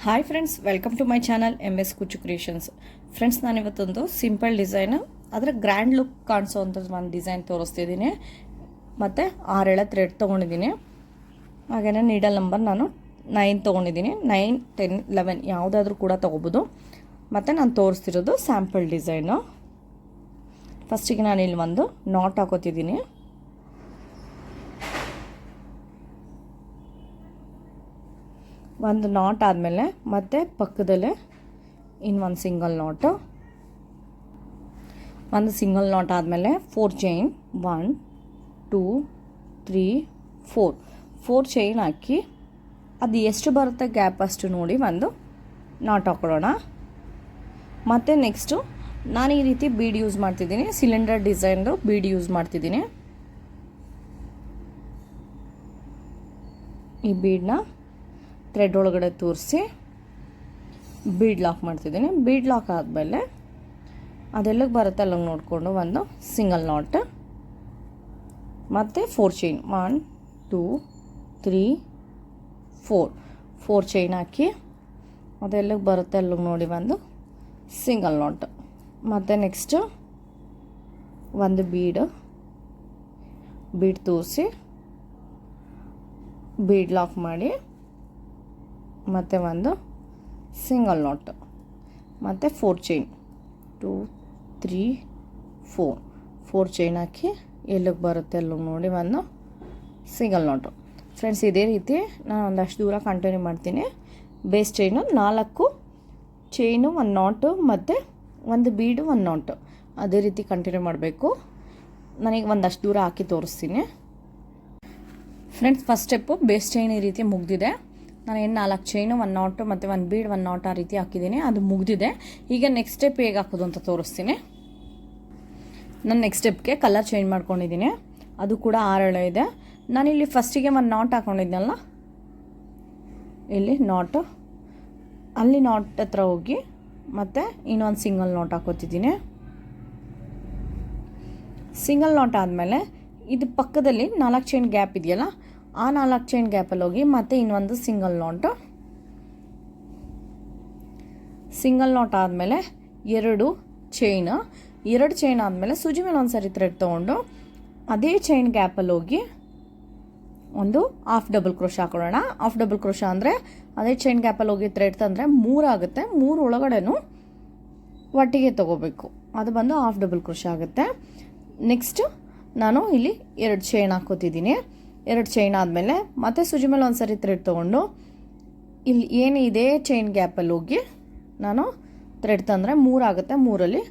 Hi friends, welcome to my channel MS Kuchchu creations. Friends, ನಾನಿವತ್ತೊಂದು simple design, ಅದರ grand look ಕಾಣಿಸೋವಂಥದ್ದು ಒಂದು design ತೋರಿಸ್ತಿದ್ದೀನಿ. ಮತ್ತು 6 ಎಳೆ ಥ್ರೆಡ್ ತೊಗೊಂಡಿದ್ದೀನಿ. ಹಾಗೆಯೇ ನೀಡಲ್ ನಂಬರ್ ನಾನು 9 ತೊಗೊಂಡಿದ್ದೀನಿ. 9, 10, 11 ಯಾವುದಾದ್ರೂ ಕೂಡ ತೊಗೋಬೋದು. ಮತ್ತು ನಾನು ತೋರಿಸ್ತಿರೋದು ಸ್ಯಾಂಪಲ್ ಡಿಸೈನು. ಫಸ್ಟಿಗೆ ನಾನು ಇಲ್ಲಿ ಒಂದು ನಾಟ್ ಹಾಕೋತಿದ್ದೀನಿ. ಒಂದು ನಾಟ್ ಆದಮೇಲೆ ಮತ್ತೆ ಪಕ್ಕದಲ್ಲೇ ಇನ್ನೊಂದು ಸಿಂಗಲ್ ನಾಟು, ಒಂದು ಸಿಂಗಲ್ ನಾಟ್ ಆದಮೇಲೆ 4 ಚೈನ್, 1 2 3 4 ಚೈನ್ ಹಾಕಿ ಅದು ಎಷ್ಟು ಬರುತ್ತೆ ಗ್ಯಾಪ್ ಅಷ್ಟು ನೋಡಿ ಒಂದು ನಾಟ್ ಹಾಕೊಳ್ಳೋಣ. ಮತ್ತು ನೆಕ್ಸ್ಟು ನಾನು ಈ ರೀತಿ ಬೀಡ್ ಯೂಸ್ ಮಾಡ್ತಿದ್ದೀನಿ, ಸಿಲಿಂಡರ್ ಡಿಸೈನ್ದು ಬೀಡ್ ಯೂಸ್ ಮಾಡ್ತಿದ್ದೀನಿ. ಈ ಬೀಡನ್ನ ಥ್ರೆಡ್ ಒಳಗಡೆ ತೋರಿಸಿ ಬೀಡ್ ಲಾಕ್ ಮಾಡ್ತಿದ್ದೀನಿ. ಬೀಡ್ ಲಾಕ್ ಆದಮೇಲೆ ಅದೆಲ್ಲಕ್ಕೆ ಬರುತ್ತೆ ಅಲ್ಲಿಗೆ ನೋಡಿಕೊಂಡು ಒಂದು ಸಿಂಗಲ್ ನಾಟ್, ಮತ್ತು 4 ಚೈನ್, 1 2 3 4 ಚೈನ್ ಹಾಕಿ ಅದೆಲ್ಲಕ್ಕೆ ಬರುತ್ತೆ ಅಲ್ಲಿಗೆ ನೋಡಿ ಒಂದು ಸಿಂಗಲ್ ನಾಟ್. ಮತ್ತು ನೆಕ್ಸ್ಟು ಒಂದು ಬೀಡ್ ತೋರಿಸಿ ಬೀಡ್ ಲಾಕ್ ಮಾಡಿ ಮತ್ತು ಒಂದು ಸಿಂಗಲ್ ನಾಟ್, ಮತ್ತು 4 ಚೈನ್, 2 3 4 ಚೈನ್ ಹಾಕಿ ಎಲ್ಲಿಗೆ ಬರುತ್ತೆ ಅಲ್ಲಿಗೆ ನೋಡಿ ಒಂದು ಸಿಂಗಲ್ ನಾಟು. ಫ್ರೆಂಡ್ಸ್, ಇದೇ ರೀತಿ ನಾನು ಒಂದಷ್ಟು ದೂರ ಕಂಟಿನ್ಯೂ ಮಾಡ್ತೀನಿ. ಬೇಸ್ ಚೈನು 4 ಚೈನು, 1 ನಾಟು ಮತ್ತು ಒಂದು ಬೀಡು, 1 ನಾಟು, ಅದೇ ರೀತಿ ಕಂಟಿನ್ಯೂ ಮಾಡಬೇಕು. ನನಗೆ ಒಂದಷ್ಟು ದೂರ ಹಾಕಿ ತೋರಿಸ್ತೀನಿ. Friends, first step base chain ಈ ರೀತಿ ಮುಗಿದಿದೆ. ನಾನು 4 ಚೈನು, 1 ನಾಟು ಮತ್ತು 1 ಬೀಡ್, 1 ನಾಟ್ ಆ ರೀತಿ ಹಾಕಿದ್ದೀನಿ. ಅದು ಮುಗಿದಿದೆ. ಈಗ ನೆಕ್ಸ್ಟ್ ಸ್ಟೆಪ್ ಹೇಗೆ ಹಾಕೋದು ಅಂತ ತೋರಿಸ್ತೀನಿ. ನಾನು ನೆಕ್ಸ್ಟ್ ಸ್ಟೆಪ್ಗೆ ಕಲರ್ ಚೇಂಜ್ ಮಾಡ್ಕೊಂಡಿದ್ದೀನಿ. ಅದು ಕೂಡ 6 ಎಳೆ ಇದೆ. ನಾನಿಲ್ಲಿ ಫಸ್ಟಿಗೆ 1 ನಾಟ್ ಹಾಕ್ಕೊಂಡಿದ್ನಲ್ಲ, ಇಲ್ಲಿ ನಾಟು, ಅಲ್ಲಿ ನಾಟ್ ಹತ್ರ ಹೋಗಿ ಮತ್ತು ಇನ್ನೊಂದು ಸಿಂಗಲ್ ನಾಟ್ ಹಾಕೋತಿದ್ದೀನಿ. ಸಿಂಗಲ್ ನಾಟ್ ಆದಮೇಲೆ ಇದು ಪಕ್ಕದಲ್ಲಿ 4 ಚೈನ್ ಗ್ಯಾಪ್ ಇದೆಯಲ್ಲ, ಆ 4 ಚೈನ್ ಗ್ಯಾಪಲ್ಲಿ ಹೋಗಿ ಮತ್ತೆ ಇನ್ನೊಂದು ಸಿಂಗಲ್ ನಾಟು. ಸಿಂಗಲ್ ನಾಟ್ ಆದಮೇಲೆ 2 ಚೈನ್ ಆದಮೇಲೆ ಸೂಜಿ ಮೇಲೆ ಒಂದು ಸರಿ ಥ್ರೆಡ್ ತೊಗೊಂಡು ಅದೇ ಚೈನ್ ಗ್ಯಾಪಲ್ಲಿ ಹೋಗಿ ಒಂದು ಹಾಫ್ ಡಬಲ್ ಕ್ರೋಶ ಹಾಕೊಳ್ಳೋಣ. ಹಾಫ್ ಡಬಲ್ ಕ್ರೋಶ ಅಂದರೆ ಅದೇ ಚೈನ್ ಗ್ಯಾಪಲ್ಲಿ ಹೋಗಿ ಥ್ರೆಡ್ ತಂದರೆ 3 ಆಗುತ್ತೆ. 3 ಒಳಗಡೆನೂ ಒಟ್ಟಿಗೆ ತೊಗೋಬೇಕು. ಅದು ಬಂದು ಹಾಫ್ ಡಬಲ್ ಕ್ರೋಶ ಆಗುತ್ತೆ. ನೆಕ್ಸ್ಟು ನಾನು ಇಲ್ಲಿ 2 ಚೈನ್ ಹಾಕೋತಿದ್ದೀನಿ. 2 ಚೈನ್ ಆದಮೇಲೆ ಮತ್ತೆ ಸೂಜಿ ಮೇಲೆ ಒಂದು ಸರಿ ಥ್ರೆಡ್ ತೊಗೊಂಡು ಇಲ್ಲಿ ಏನು ಇದೇ ಚೈನ್ ಗ್ಯಾಪಲ್ಲಿ ಹೋಗಿ ನಾನು ಥ್ರೆಡ್ ತಂದರೆ 3 ಆಗುತ್ತೆ. 3ಅಲ್ಲಿ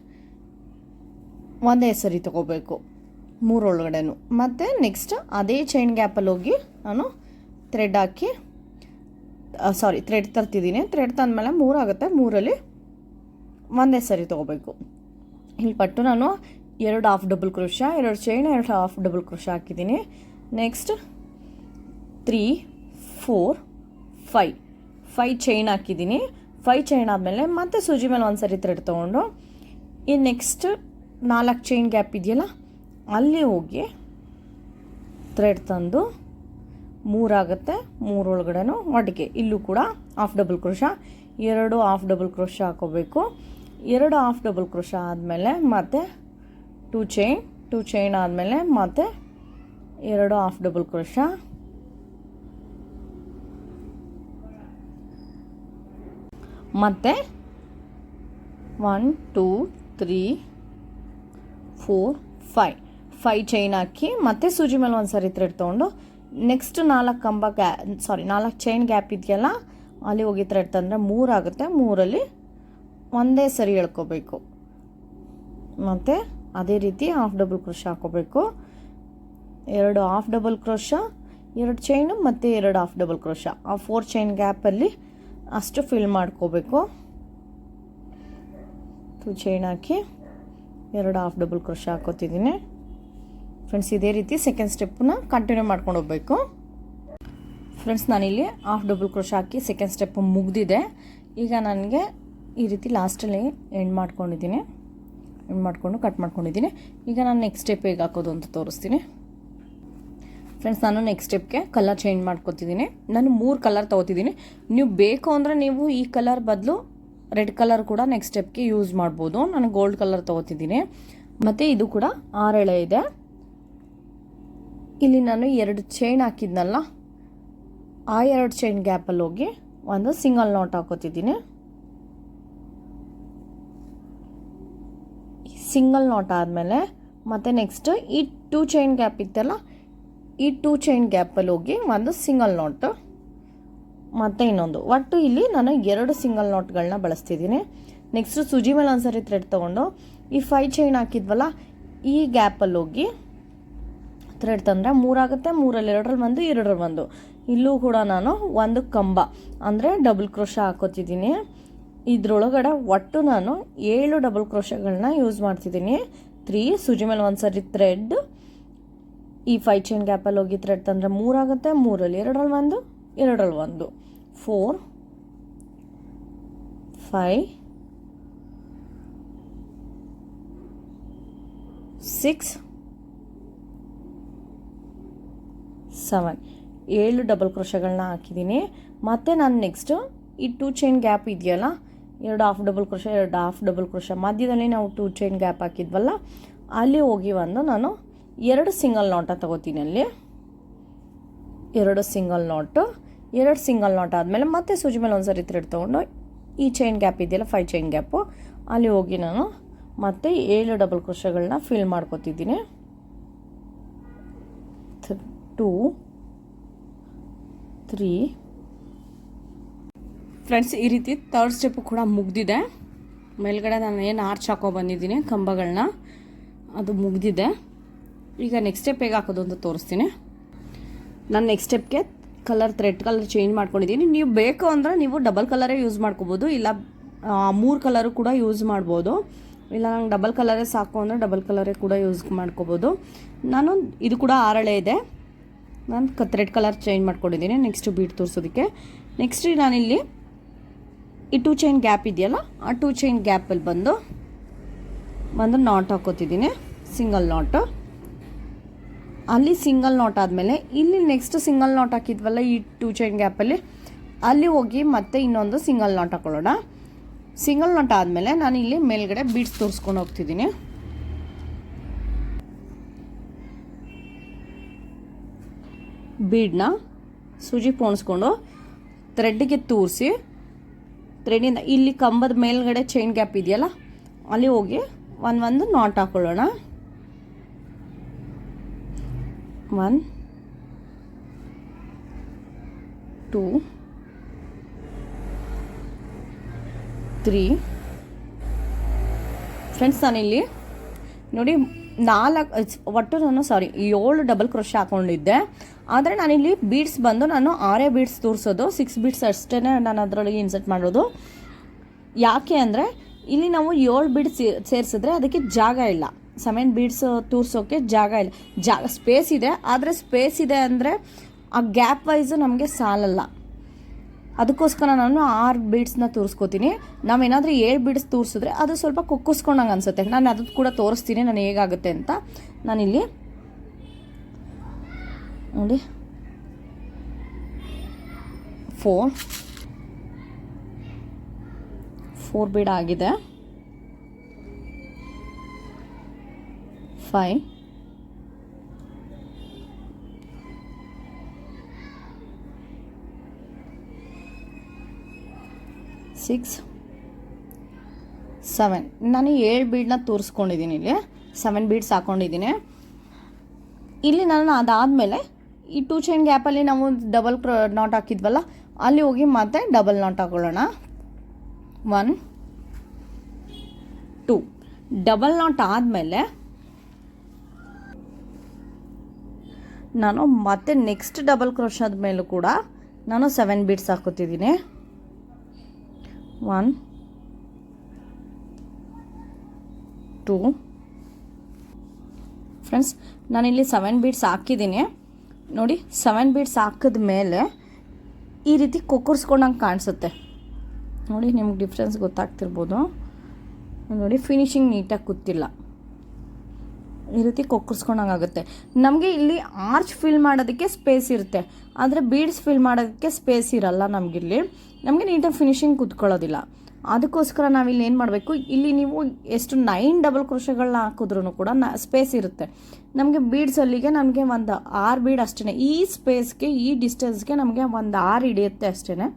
ಒಂದೇ ಸರಿ ತೊಗೋಬೇಕು 3 ಒಳಗಡೆನು. ಮತ್ತು ನೆಕ್ಸ್ಟ್ ಅದೇ ಚೈನ್ ಗ್ಯಾಪಲ್ಲಿ ಹೋಗಿ ನಾನು ಥ್ರೆಡ್ ಹಾಕಿ ಥ್ರೆಡ್ ತರ್ತಿದ್ದೀನಿ. ಥ್ರೆಡ್ ತಂದಮೇಲೆ 3 ಆಗುತ್ತೆ. 3ಅಲ್ಲಿ ಒಂದೇ ಸರಿ ತೊಗೋಬೇಕು. ಇಲ್ಲಿ ಪಟ್ಟು ನಾನು 2 half double crochet, 2 chain, 2 half double crochet ಹಾಕಿದ್ದೀನಿ. ನೆಕ್ಸ್ಟ್ 3 4 5 ಚೈನ್ ಹಾಕಿದ್ದೀನಿ. 5 ಚೈನ್ ಆದಮೇಲೆ ಮತ್ತೆ ಸೂಜಿ ಮೇಲೆ ಒಂದು ಸರಿ ಥ್ರೆಡ್ ತೊಗೊಂಡು ಈ ನೆಕ್ಸ್ಟ್ 4 ಚೈನ್ ಗ್ಯಾಪ್ ಇದೆಯಲ್ಲ, ಅಲ್ಲಿ ಹೋಗಿ ಥ್ರೆಡ್ ತಂದು 3 ಆಗುತ್ತೆ. 3 ಒಳಗಡೆನೂ ಒಟ್ಟಿಗೆ ಇಲ್ಲೂ ಕೂಡ half double crochet, 2 half double crochet ಹಾಕೋಬೇಕು. 2 ಹಾಫ್ ಡಬಲ್ ಕ್ರೋಶ ಆದಮೇಲೆ ಮತ್ತೆ 2 ಚೈನ್ ಆದಮೇಲೆ ಮತ್ತೆ 2 ಹಾಫ್ ಡಬಲ್ ಕ್ರೋಶ, ಮತ್ತು 1 2 3 4 5 ಚೈನ್ ಹಾಕಿ ಮತ್ತೆ ಸೂಜಿ ಮೇಲೆ ಒಂದು ಸರಿ ಥ್ರೆಡ್ ತೊಗೊಂಡು ನೆಕ್ಸ್ಟ್ 4 ಚೈನ್ ಗ್ಯಾಪ್ ಇದೆಯಲ್ಲ, ಅಲ್ಲಿ ಹೋಗಿ ಥ್ರೆಡ್ ತಂದರೆ 3 ಆಗುತ್ತೆ. 3ಅಲ್ಲಿ ಒಂದೇ ಸರಿ ಎಳ್ಕೋಬೇಕು. ಮತ್ತು ಅದೇ ರೀತಿ ಹಾಫ್ ಡಬಲ್ ಕ್ರೋಶ ಹಾಕೋಬೇಕು. 2 ಹಾಫ್ ಡಬಲ್ ಕ್ರೋಶ, 2 ಚೈನು ಮತ್ತು 2 ಹಾಫ್ ಡಬಲ್ ಕ್ರೋಶ, ಆ 4 ಚೈನ್ ಗ್ಯಾಪಲ್ಲಿ ಅಷ್ಟು ಫಿಲ್ ಮಾಡ್ಕೋಬೇಕು. 2 ಚೈನ್ ಹಾಕಿ 2 ಹಾಫ್ ಡಬಲ್ ಕ್ರೋಶ ಹಾಕೋತಿದ್ದೀನಿ. ಫ್ರೆಂಡ್ಸ್, ಇದೇ ರೀತಿ ಸೆಕೆಂಡ್ ಸ್ಟೆಪ್ಪನ್ನ ಕಂಟಿನ್ಯೂ ಮಾಡ್ಕೊಂಡು ಹೋಗಬೇಕು. ಫ್ರೆಂಡ್ಸ್, ನಾನಿಲ್ಲಿ ಹಾಫ್ ಡಬಲ್ ಕ್ರೋಶ ಹಾಕಿ ಸೆಕೆಂಡ್ ಸ್ಟೆಪ್ ಮುಗಿದಿದೆ. ಈಗ ನನಗೆ ಈ ರೀತಿ ಲಾಸ್ಟಲ್ಲಿ ಎಂಡ್ ಮಾಡ್ಕೊಂಡು ಕಟ್ ಮಾಡ್ಕೊಂಡಿದ್ದೀನಿ. ಈಗ ನಾನು ನೆಕ್ಸ್ಟ್ ಸ್ಟೆಪ್ ಹೇಗೆ ಹಾಕೋದು ಅಂತ ತೋರಿಸ್ತೀನಿ. ಫ್ರೆಂಡ್ಸ್, ನಾನು ನೆಕ್ಸ್ಟ್ ಸ್ಟೆಪ್ಗೆ ಕಲರ್ ಚೇಂಜ್ ಮಾಡ್ಕೊತಿದ್ದೀನಿ. ನಾನು 3 ಕಲರ್ ತೊಗೋತಿದ್ದೀನಿ. ನೀವು ಬೇಕು ಅಂದರೆ ನೀವು ಈ ಕಲರ್ ಬದಲು ರೆಡ್ ಕಲರ್ ಕೂಡ ನೆಕ್ಸ್ಟ್ ಸ್ಟೆಪ್ಗೆ ಯೂಸ್ ಮಾಡ್ಬೋದು. ನಾನು ಗೋಲ್ಡ್ ಕಲರ್ ತೊಗೋತಿದ್ದೀನಿ. ಮತ್ತು ಇದು ಕೂಡ 6 ಎಳೆ ಇದೆ. ಇಲ್ಲಿ ನಾನು 2 ಚೈನ್ ಹಾಕಿದ್ನಲ್ಲ, ಆ 2 ಚೈನ್ ಗ್ಯಾಪಲ್ಲಿ ಹೋಗಿ ಒಂದು ಸಿಂಗಲ್ ನಾಟ್ ಹಾಕೋತಿದ್ದೀನಿ. ಸಿಂಗಲ್ ನಾಟ್ ಆದಮೇಲೆ ಮತ್ತು ನೆಕ್ಸ್ಟ್ ಈ 2 ಚೈನ್ ಗ್ಯಾಪ್ ಇತ್ತಲ್ಲ, ಈ 2 ಚೈನ್ ಗ್ಯಾಪಲ್ಲಿ ಹೋಗಿ ಒಂದು ಸಿಂಗಲ್ ನಾಟ್, ಮತ್ತು ಇನ್ನೊಂದು. ಒಟ್ಟು ಇಲ್ಲಿ ನಾನು 2 ಸಿಂಗಲ್ ನಾಟ್ಗಳನ್ನ ಬಳಸ್ತಿದ್ದೀನಿ. ನೆಕ್ಸ್ಟು ಸೂಜಿ ಮೇಲೆ ಒಂದ್ಸರಿ ಥ್ರೆಡ್ ತೊಗೊಂಡು ಈ 5 ಚೈನ್ ಹಾಕಿದ್ವಲ್ಲ, ಈ ಗ್ಯಾಪಲ್ಲಿ ಹೋಗಿ ಥ್ರೆಡ್ ತಂದರೆ 3 ಆಗುತ್ತೆ. 3ರಲ್ಲಿ 2ರಲ್ಲಿ 1, 2ರಲ್ಲಿ 1. ಇಲ್ಲೂ ಕೂಡ ನಾನು ಒಂದು ಕಂಬ ಅಂದರೆ ಡಬಲ್ ಕ್ರೋಶ ಹಾಕೋತಿದ್ದೀನಿ. ಇದರೊಳಗಡೆ ಒಟ್ಟು ನಾನು 7 ಡಬಲ್ ಕ್ರೋಶಗಳನ್ನ ಯೂಸ್ ಮಾಡ್ತಿದ್ದೀನಿ. 3 ಸೂಜಿ ಮೇಲೆ ಒಂದ್ಸರಿ ಥ್ರೆಡ್, ಈ 5 ಚೈನ್ ಗ್ಯಾಪಲ್ಲಿ ಹೋಗಿ ಥ್ರೆಡ್ ತಂದರೆ 3 ಆಗುತ್ತೆ. 3ರಲ್ಲಿ 2ರಲ್ಲಿ 1, 2ರಲ್ಲಿ 1, 4, 5, 6, 7, 7 ಡಬಲ್ ಕ್ರೋಶಗಳನ್ನ ಹಾಕಿದ್ದೀನಿ. ಮತ್ತು ನಾನು ನೆಕ್ಸ್ಟು ಈ 2 ಚೈನ್ ಗ್ಯಾಪ್ ಇದೆಯಲ್ಲ, 2 half double crochet, 2 half double crochet ಮಧ್ಯದಲ್ಲಿ ನಾವು 2 ಚೈನ್ ಗ್ಯಾಪ್ ಹಾಕಿದ್ವಲ್ಲ, ಅಲ್ಲಿ ಹೋಗಿ ನಾನು 2 ಸಿಂಗಲ್ ನಾಟ ತಗೋತೀನಿ. ಅಲ್ಲಿ 2 ಸಿಂಗಲ್ ನಾಟು, 2 ಸಿಂಗಲ್ ನಾಟ್ ಆದಮೇಲೆ ಮತ್ತೆ ಸೂಜಿ ಮೇಲೆ ಒಂದ್ಸರಿ ಥ್ರೆಡ್ ತೊಗೊಂಡು ಈ ಚೈನ್ ಗ್ಯಾಪ್ ಇದೆಯಲ್ಲ, 5 ಚೈನ್ ಗ್ಯಾಪು, ಅಲ್ಲಿ ಹೋಗಿ ನಾನು ಮತ್ತೆ 7 ಡಬಲ್ ಕ್ರೋಶಗಳನ್ನ ಫಿಲ್ ಮಾಡ್ಕೊತಿದ್ದೀನಿ. 2, 3. ಫ್ರೆಂಡ್ಸ್, ಈ ರೀತಿ 3rd ಸ್ಟೆಪ್ಪು ಕೂಡ ಮುಗ್ದಿದೆ. ಮೇಲ್ಗಡೆ ನಾನು ಏನು ಆರ್ಚ್ ಹಾಕೋ ಬಂದಿದ್ದೀನಿ ಕಂಬಗಳನ್ನ, ಅದು ಮುಗ್ದಿದೆ. ಈಗ ನೆಕ್ಸ್ಟ್ ಸ್ಟೆಪ್ ಹೇಗೆ ಹಾಕೋದು ಅಂತ ತೋರಿಸ್ತೀನಿ. ನಾನು ನೆಕ್ಸ್ಟ್ ಸ್ಟೆಪ್ಗೆ ಥ್ರೆಡ್ ಕಲರ್ ಚೇಂಜ್ ಮಾಡ್ಕೊಂಡಿದ್ದೀನಿ. ನೀವು ಬೇಕು ಅಂದರೆ ನೀವು ಡಬಲ್ ಕಲರೇ ಯೂಸ್ ಮಾಡ್ಕೋಬೋದು, ಇಲ್ಲ 3 ಕಲರು ಕೂಡ ಯೂಸ್ ಮಾಡ್ಬೋದು. ಇಲ್ಲ ನಂಗೆ ಡಬಲ್ ಕಲರೇ ಸಾಕು ಅಂದರೆ ಡಬಲ್ ಕಲರೇ ಕೂಡ ಯೂಸ್ ಮಾಡ್ಕೋಬೋದು. ನಾನು ಇದು ಕೂಡ 6 ಎಳೆ ಇದೆ. ನಾನು ಥ್ರೆಡ್ ಕಲರ್ ಚೇಂಜ್ ಮಾಡ್ಕೊಂಡಿದ್ದೀನಿ ನೆಕ್ಸ್ಟ್ ಬೀಟ್ ತೋರಿಸೋದಕ್ಕೆ. ನೆಕ್ಸ್ಟ್ ನಾನಿಲ್ಲಿ ಈ 2 ಚೈನ್ ಗ್ಯಾಪ್ ಇದೆಯಲ್ಲ, ಆ 2 ಚೈನ್ ಗ್ಯಾಪಲ್ಲಿ ಬಂದು ನಾಟ್ ಹಾಕೋತಿದ್ದೀನಿ, ಸಿಂಗಲ್ ನಾಟು. ಅಲ್ಲಿ ಸಿಂಗಲ್ ನಾಟ್ ಆದಮೇಲೆ ಇಲ್ಲಿ ನೆಕ್ಸ್ಟ್ ಸಿಂಗಲ್ ನಾಟ್ ಹಾಕಿದ್ವಲ್ಲ ಈ 2 ಚೈನ್ ಗ್ಯಾಪಲ್ಲಿ, ಅಲ್ಲಿ ಹೋಗಿ ಮತ್ತೆ ಇನ್ನೊಂದು ಸಿಂಗಲ್ ನಾಟ್ ಹಾಕೊಳ್ಳೋಣ. ಸಿಂಗಲ್ ನಾಟ್ ಆದಮೇಲೆ ನಾನು ಇಲ್ಲಿ ಮೇಲ್ಗಡೆ ಬೀಡ್ಸ್ ತೋರಿಸ್ಕೊಂಡು ಹೋಗ್ತಿದ್ದೀನಿ. ಬೀಡನ್ನ ಸೂಜಿ ಪೋಣಿಸ್ಕೊಂಡು ಥ್ರೆಡ್ಡಿಗೆ ತೂರಿಸಿ, ಥ್ರೆಡ್ಡಿಂದ ಇಲ್ಲಿ ಕಂಬದ ಮೇಲ್ಗಡೆ ಚೈನ್ ಗ್ಯಾಪ್ ಇದೆಯಲ್ಲ, ಅಲ್ಲಿ ಹೋಗಿ ಒಂದು ನಾಟ್ ಹಾಕೊಳ್ಳೋಣ. 1, 2, 3. ಫ್ರೆಂಡ್ಸ್, ನಾನಿಲ್ಲಿ ನೋಡಿ 7 ಡಬಲ್ ಕ್ರೋಶ ಹಾಕ್ಕೊಂಡಿದ್ದೆ. ಆದರೆ ನಾನಿಲ್ಲಿ ಬೀಡ್ಸ್ ಬಂದು ನಾನು 6 ಬೀಡ್ಸ್ ತೋರಿಸೋದು, 6 ಬೀಡ್ಸ್ ಅಷ್ಟೇ ನಾನು ಅದರೊಳಗೆ ಇನ್ಸರ್ಟ್ ಮಾಡೋದು. ಯಾಕೆ ಅಂದರೆ ಇಲ್ಲಿ ನಾವು 7 ಬೀಡ್ಸ್ ಸೇರಿಸಿದ್ರೆ ಅದಕ್ಕೆ ಜಾಗ ಇಲ್ಲ. 7 ಬೀಡ್ಸ್ ತೋರಿಸೋಕ್ಕೆ ಜಾಗ ಇಲ್ಲ. ಸ್ಪೇಸ್ ಇದೆ, ಆದರೆ ಸ್ಪೇಸ್ ಇದೆ ಅಂದರೆ ಆ ಗ್ಯಾಪ್ ವೈಸು ನಮಗೆ ಸಾಲಲ್ಲ. ಅದಕ್ಕೋಸ್ಕರ ನಾನು 6 ಬೀಡ್ಸ್ನ ತೋರಿಸ್ಕೋತೀನಿ. ನಾವೇನಾದರೂ 7 ಬೀಡ್ಸ್ ತೋರಿಸಿದ್ರೆ ಅದು ಸ್ವಲ್ಪ ಕುಕ್ಕಿಸ್ಕೊಂಡಂಗೆ ಅನಿಸುತ್ತೆ. ನಾನು ಅದು ಕೂಡ ತೋರಿಸ್ತೀನಿ ನಾನು ಹೇಗಾಗುತ್ತೆ ಅಂತ. ನಾನಿಲ್ಲಿ ನೋಡಿ 4 ಬೀಡ್ ಆಗಿದೆ. 5, 6, 7. ನಾನು 7 ಬೀಡನ್ನ ತೋರಿಸ್ಕೊಂಡಿದ್ದೀನಿ. ಇಲ್ಲಿ 7 ಬೀಡ್ಸ್ ಹಾಕ್ಕೊಂಡಿದ್ದೀನಿ. ಇಲ್ಲಿ ನಾನು ಅದಾದಮೇಲೆ ಈ 2 ಚೈನ್ ಗ್ಯಾಪಲ್ಲಿ ನಾವು ಡಬಲ್ ನಾಟ್ ಹಾಕಿದ್ವಲ್ಲ, ಅಲ್ಲಿ ಹೋಗಿ ಮತ್ತೆ ಡಬಲ್ ನಾಟ್ ಹಾಕೊಳ್ಳೋಣ. 1, 2 ಡಬಲ್ ನಾಟ್ ಆದಮೇಲೆ ನಾನು ಮತ್ತೆ ನೆಕ್ಸ್ಟ್ ಡಬಲ್ ಕ್ರೋಶದ ಮೇಲೂ ಕೂಡ ನಾನು 7 ಬೀಡ್ಸ್ ಹಾಕೋತಿದ್ದೀನಿ. 1, 2. ಫ್ರೆಂಡ್ಸ್, ನಾನಿಲ್ಲಿ 7 ಬೀಡ್ಸ್ ಹಾಕಿದ್ದೀನಿ. ನೋಡಿ 7 ಬೀಡ್ಸ್ ಹಾಕಿದ ಮೇಲೆ ಈ ರೀತಿ ಕೊಕ್ಕರ್ಸ್ಕೊಂಡಂಗೆ ಕಾಣಿಸುತ್ತೆ. ನೋಡಿ ನಿಮ್ಗೆ ಡಿಫ್ರೆನ್ಸ್ ಗೊತ್ತಾಗ್ತಿರ್ಬೋದು. ನೋಡಿ ಫಿನಿಶಿಂಗ್ ನೀಟಾಗಿ ಕೂತಿಲ್ಲ. ಈ ರೀತಿ ಕೊಕ್ಕರ್ಸ್ಕೊಂಡಂಗಾಗುತ್ತೆ. ನಮಗೆ ಇಲ್ಲಿ ಆರ್ಚ್ ಫಿಲ್ ಮಾಡೋದಕ್ಕೆ ಸ್ಪೇಸ್ ಇರುತ್ತೆ, ಆದರೆ ಬೀಡ್ಸ್ ಫಿಲ್ ಮಾಡೋದಕ್ಕೆ ಸ್ಪೇಸ್ ಇರಲ್ಲ ನಮಗಿಲ್ಲಿ. ನಮಗೆ ನೀಟಾಗಿ ಫಿನಿಶಿಂಗ್ ಕೂತ್ಕೊಳ್ಳೋದಿಲ್ಲ. ಅದಕ್ಕೋಸ್ಕರ ನಾವಿಲ್ಲಿ ಏನು ಮಾಡಬೇಕು, ಇಲ್ಲಿ ನೀವು ಎಷ್ಟು 9 ಡಬಲ್ ಕ್ರೋಶಗಳನ್ನ ಹಾಕಿದ್ರೂ ಕೂಡ ಸ್ಪೇಸ್ ಇರುತ್ತೆ. ನಮಗೆ ಬೀಡ್ಸಲ್ಲಿಗೆ ನಮಗೆ ಒಂದು 6 ಬೀಡ್ ಅಷ್ಟೇ, ಈ ಸ್ಪೇಸ್ಗೆ ಈ ಡಿಸ್ಟೆನ್ಸ್ಗೆ ನಮಗೆ ಒಂದು 6 ಹಿಡಿಯುತ್ತೆ ಅಷ್ಟೇ.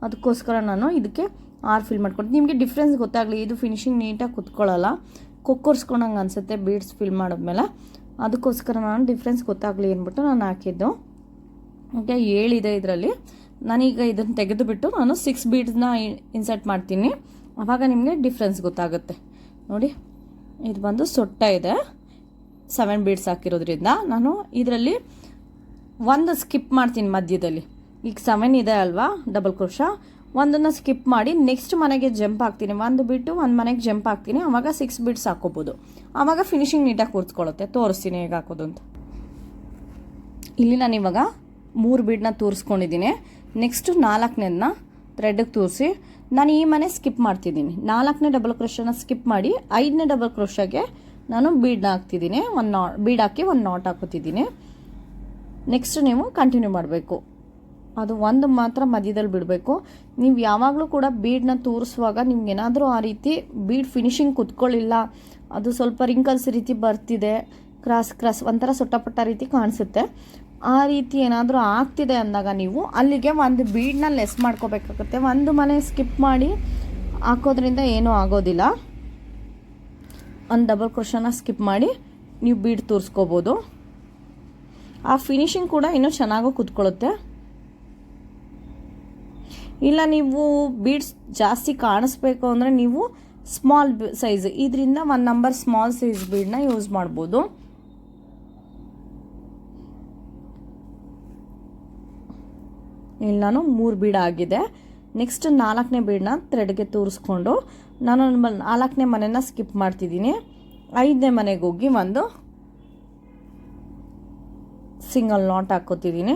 ಅದಕ್ಕೋಸ್ಕರ ನಾನು ಇದಕ್ಕೆ 6 ಫಿಲ್ ಮಾಡ್ಕೊಂಡು ನಿಮಗೆ ಡಿಫ್ರೆನ್ಸ್ ಗೊತ್ತಾಗಲಿ. ಇದು ಫಿನಿಶಿಂಗ್ ನೀಟಾಗಿ ಕೂತ್ಕೊಳ್ಳಲ್ಲ, ಕೊಕ್ಕರ್ಸ್ಕೊಂಡಂಗೆ ಅನಿಸುತ್ತೆ ಬೀಡ್ಸ್ ಫಿಲ್ ಮಾಡಿದ್ಮೇಲೆ. ಅದಕ್ಕೋಸ್ಕರ ನಾನು ಡಿಫ್ರೆನ್ಸ್ ಗೊತ್ತಾಗಲಿ ಅಂದ್ಬಿಟ್ಟು ನಾನು ಹಾಕಿದ್ದು. ಓಕೆ, 7 ಇದೆ ಇದರಲ್ಲಿ. ನಾನೀಗ ಇದನ್ನು ತೆಗೆದುಬಿಟ್ಟು ನಾನು 6 ಬೀಡ್ಸ್ನ ಇನ್ಸರ್ಟ್ ಮಾಡ್ತೀನಿ, ಆವಾಗ ನಿಮಗೆ ಡಿಫ್ರೆನ್ಸ್ ಗೊತ್ತಾಗುತ್ತೆ. ನೋಡಿ, ಇದು ಬಂದು ಸೊಟ್ಟ ಇದೆ, 7 ಬೀಡ್ಸ್ ಹಾಕಿರೋದ್ರಿಂದ ನಾನು ಇದರಲ್ಲಿ ಒಂದು ಸ್ಕಿಪ್ ಮಾಡ್ತೀನಿ ಮಧ್ಯದಲ್ಲಿ. ಈಗ 7 ಇದೆ ಅಲ್ವಾ ಡಬಲ್ ಕ್ರೋಶ, ಒಂದನ್ನು ಸ್ಕಿಪ್ ಮಾಡಿ ನೆಕ್ಸ್ಟ್ ಮನೆಗೆ ಜಂಪ್ ಹಾಕ್ತೀನಿ, ಒಂದು ಬಿಟ್ಟು ಒಂದು ಮನೆಗೆ ಜಂಪ್ ಹಾಕ್ತೀನಿ, ಆವಾಗ 6 ಬೀಡ್ಸ್ ಹಾಕೋಬೋದು. ಆವಾಗ ಫಿನಿಶಿಂಗ್ ನೀಟಾಗಿ ಕೂರಿಸ್ಕೊಳ್ಳುತ್ತೆ. ತೋರಿಸ್ತೀನಿ ಹೇಗೆ ಹಾಕೋದು ಅಂತ. ಇಲ್ಲಿ ನಾನು ಇವಾಗ 3 ಬೀಡನ್ನ ತೋರಿಸ್ಕೊಂಡಿದ್ದೀನಿ. ನೆಕ್ಸ್ಟು 4ನೇದನ್ನ ಥ್ರೆಡ್ಗೆ ತೋರಿಸಿ ನಾನು ಈ ಮನೆ ಸ್ಕಿಪ್ ಮಾಡ್ತಿದ್ದೀನಿ. 4ನೇ ಡಬಲ್ ಕ್ರೋಶನ ಸ್ಕಿಪ್ ಮಾಡಿ 5ನೇ ಡಬಲ್ ಕ್ರೋಶಗೆ ನಾನು ಬೀಡನ್ನ ಹಾಕ್ತಿದ್ದೀನಿ. ಬೀಡ್ ಹಾಕಿ ಒಂದು ನಾಟ್ ಹಾಕೋತಿದ್ದೀನಿ. ನೆಕ್ಸ್ಟ್ ನೀವು ಕಂಟಿನ್ಯೂ ಮಾಡಬೇಕು. ಅದು ಒಂದು ಮಾತ್ರ ಮಧ್ಯದಲ್ಲಿ ಬಿಡಬೇಕು. ನೀವು ಯಾವಾಗಲೂ ಕೂಡ ಬೀಡನ್ನ ತೋರಿಸುವಾಗ ನಿಮ್ಗೇನಾದರೂ ಆ ರೀತಿ ಬೀಡ್ ಫಿನಿಶಿಂಗ್ ಕುತ್ಕೊಳ್ಳಿಲ್ಲ, ಅದು ಸ್ವಲ್ಪ ರಿಂಕಲ್ಸ್ ರೀತಿ ಬರ್ತಿದೆ, ಕ್ರಾಸ್ ಒಂಥರ ಸೊಟ್ಟಪಟ್ಟ ರೀತಿ ಕಾಣಿಸುತ್ತೆ, ಆ ರೀತಿ ಏನಾದರೂ ಆಗ್ತಿದೆ ಅಂದಾಗ ನೀವು ಅಲ್ಲಿಗೆ ಒಂದು ಬೀಡನ್ನ ಲೆಸ್ ಮಾಡ್ಕೋಬೇಕಾಗುತ್ತೆ. ಒಂದು ಮನೆ ಸ್ಕಿಪ್ ಮಾಡಿ ಹಾಕೋದ್ರಿಂದ ಏನೂ ಆಗೋದಿಲ್ಲ. ಒಂದು ಡಬಲ್ ಕ್ರೋಶನ ಸ್ಕಿಪ್ ಮಾಡಿ ನೀವು ಬೀಡ್ ತೋರಿಸ್ಕೋಬೋದು. ಆ ಫಿನಿಶಿಂಗ್ ಕೂಡ ಇನ್ನೂ ಚೆನ್ನಾಗೂ ಕೂತ್ಕೊಳ್ಳುತ್ತೆ. ಇಲ್ಲ ನೀವು ಬೀಡ್ಸ್ ಜಾಸ್ತಿ ಕಾಣಿಸ್ಬೇಕು ಅಂದರೆ ನೀವು ಸ್ಮಾಲ್ ಸೈಜ್, ಇದರಿಂದ 1 ನಂಬರ್ ಸ್ಮಾಲ್ ಸೈಜ್ ಬೀಡನ್ನ ಯೂಸ್ ಮಾಡ್ಬೋದು. ಇಲ್ಲಿ ನಾನು 3 ಬೀಡ್ ಆಗಿದೆ. ನೆಕ್ಸ್ಟ್ 4ನೇ ಬೀಡನ್ನ ಥ್ರೆಡ್ಗೆ ತೋರಿಸ್ಕೊಂಡು ನಾನು 4ನೇ ಮನೆನ ಸ್ಕಿಪ್ ಮಾಡ್ತಿದ್ದೀನಿ. 5ನೇ ಮನೆಗೆ ಹೋಗಿ ಒಂದು ಸಿಂಗಲ್ ನಾಟ್ ಹಾಕೋತಿದ್ದೀನಿ.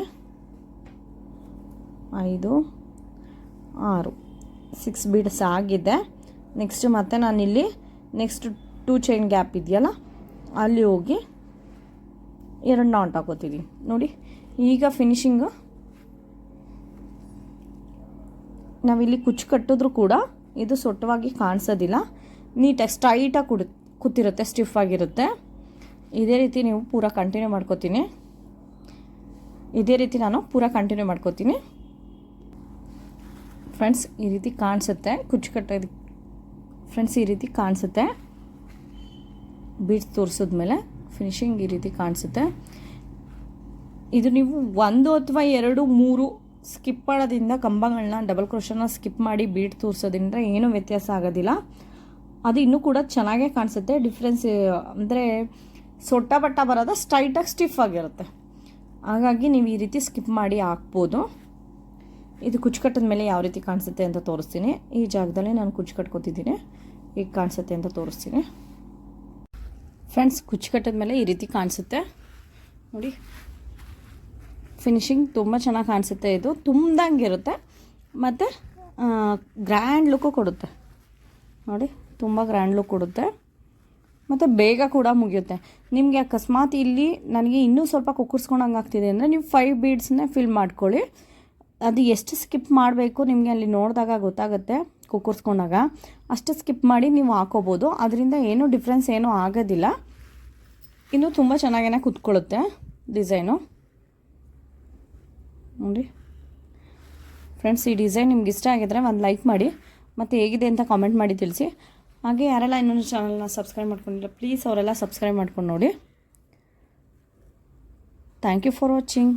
5 6 6 ಬೀಡ್ಸ್ ಆಗಿದೆ. ನೆಕ್ಸ್ಟ್ ಮತ್ತೆ ನಾನಿಲ್ಲಿ ನೆಕ್ಸ್ಟ್ 2 ಚೈನ್ ಗ್ಯಾಪ್ ಇದೆಯಲ್ಲ ಅಲ್ಲಿ ಹೋಗಿ 2 ನಾಟ್ ಹಾಕೋತಿದ್ದೀನಿ. ನೋಡಿ, ಈಗ ಫಿನಿಶಿಂಗು ನಾವಿಲ್ಲಿ ಕುಚ್ಚು ಕಟ್ಟಿದ್ರೂ ಕೂಡ ಇದು ಸೊಟ್ಟವಾಗಿ ಕಾಣಿಸೋದಿಲ್ಲ, ನೀಟಾಗಿ ಸ್ಟ್ರೈಟಾಗಿ ಕೂತಿರುತ್ತೆ, ಸ್ಟಿಫ್ ಆಗಿರುತ್ತೆ. ಇದೇ ರೀತಿ ನೀವು ಪೂರ ಕಂಟಿನ್ಯೂ ಮಾಡ್ಕೋತೀನಿ. ಫ್ರೆಂಡ್ಸ್, ಈ ರೀತಿ ಕಾಣಿಸುತ್ತೆ ಕುಚ್ಚು ಕಟ್ಟೋದು. ಫ್ರೆಂಡ್ಸ್, ಈ ರೀತಿ ಕಾಣಿಸುತ್ತೆ ಬೀಡ್ಸ್ ತೋರಿಸಿದ್ಮೇಲೆ ಫಿನಿಶಿಂಗ್ ಈ ರೀತಿ ಕಾಣಿಸುತ್ತೆ. ಇದು ನೀವು 1 ಅಥವಾ 2 3 ಸ್ಕಿಪ್ ಮಾಡೋದ್ರಿಂದ, ಕಂಬಗಳನ್ನ ಡಬಲ್ ಕ್ರೋಶನ ಸ್ಕಿಪ್ ಮಾಡಿ ಬೀಡ್ ತೋರಿಸೋದ್ರಿಂದ ಏನೂ ವ್ಯತ್ಯಾಸ ಆಗೋದಿಲ್ಲ. ಅದು ಇನ್ನೂ ಕೂಡ ಚೆನ್ನಾಗೇ ಕಾಣಿಸುತ್ತೆ. ಡಿಫ್ರೆನ್ಸ್ ಅಂದರೆ ಸೊಟ್ಟ ಬಟ್ಟ ಬರೋದು ಸ್ಟ್ರೈಟಾಗಿ ಸ್ಟಿಫ್ ಆಗಿರುತ್ತೆ. ಹಾಗಾಗಿ ನೀವು ಈ ರೀತಿ ಸ್ಕಿಪ್ ಮಾಡಿ ಹಾಕ್ಬೋದು. ಇದು ಕುಚ್ಚು ಕಟ್ಟಿದ ಮೇಲೆ ಯಾವ ರೀತಿ ಕಾಣಿಸುತ್ತೆ ಅಂತ ತೋರಿಸ್ತೀನಿ. ಈ ಜಾಗದಲ್ಲಿ ನಾನು ಕುಚ್ಚು ಕಟ್ಕೋತಿದ್ದೀನಿ, ಈಗ ಕಾಣಿಸುತ್ತೆ ಅಂತ ತೋರಿಸ್ತೀನಿ. ಫ್ರೆಂಡ್ಸ್, ಕುಚ್ಚು ಕಟ್ಟಿದ ಮೇಲೆ ಈ ರೀತಿ ಕಾಣಿಸುತ್ತೆ ನೋಡಿ. ಫಿನಿಶಿಂಗ್ ತುಂಬ ಚೆನ್ನಾಗಿ ಕಾಣಿಸುತ್ತೆ. ಇದು ತುಂಬ್ದಂಗೆ ಇರುತ್ತೆ ಮತ್ತು ಗ್ರ್ಯಾಂಡ್ ಲುಕ್ಕು ಕೊಡುತ್ತೆ ನೋಡಿ, ತುಂಬ ಗ್ರ್ಯಾಂಡ್ ಲುಕ್ ಕೊಡುತ್ತೆ ಮತ್ತು ಬೇಗ ಕೂಡ ಮುಗಿಯುತ್ತೆ. ನಿಮಗೆ ಅಕಸ್ಮಾತ್ ಇಲ್ಲಿ ನನಗೆ ಇನ್ನೂ ಸ್ವಲ್ಪ ಕುಕ್ಕರ್ಸ್ಕೊಂಡಂಗೆ ಆಗ್ತಿದೆ ಅಂದರೆ ನೀವು 5 ಬೀಡ್ಸ್ನೇ ಫಿಲ್ ಮಾಡ್ಕೊಳ್ಳಿ. ಅದು ಎಷ್ಟು ಸ್ಕಿಪ್ ಮಾಡಬೇಕು ನಿಮಗೆ ಅಲ್ಲಿ ನೋಡಿದಾಗ ಗೊತ್ತಾಗುತ್ತೆ. ಕುಕ್ಕರ್ಸ್ಕೊಂಡಾಗ ಅಷ್ಟು ಸ್ಕಿಪ್ ಮಾಡಿ ನೀವು ಹಾಕೋಬೋದು. ಅದರಿಂದ ಏನೂ ಡಿಫ್ರೆನ್ಸ್ ಏನೂ ಆಗೋದಿಲ್ಲ. ಇನ್ನೂ ತುಂಬ ಚೆನ್ನಾಗೇ ಕೂತ್ಕೊಳ್ಳುತ್ತೆ ಡಿಸೈನು ನೋಡಿ. ಫ್ರೆಂಡ್ಸ್, ಈ ಡಿಸೈನ್ ನಿಮ್ಗೆ ಇಷ್ಟ ಆಗಿದ್ರೆ ಒಂದು ಲೈಕ್ ಮಾಡಿ ಮತ್ತು ಹೇಗಿದೆ ಅಂತ ಕಾಮೆಂಟ್ ಮಾಡಿ ತಿಳಿಸಿ. ಹಾಗೆ ಯಾರೆಲ್ಲ ಇನ್ನೊಂದು ಚಾನಲ್ನ ಸಬ್ಸ್ಕ್ರೈಬ್ ಮಾಡ್ಕೊಂಡಿಲ್ಲ ಪ್ಲೀಸ್ ಅವರೆಲ್ಲ ಸಬ್ಸ್ಕ್ರೈಬ್ ಮಾಡ್ಕೊಂಡು ನೋಡಿ. Thank you for watching.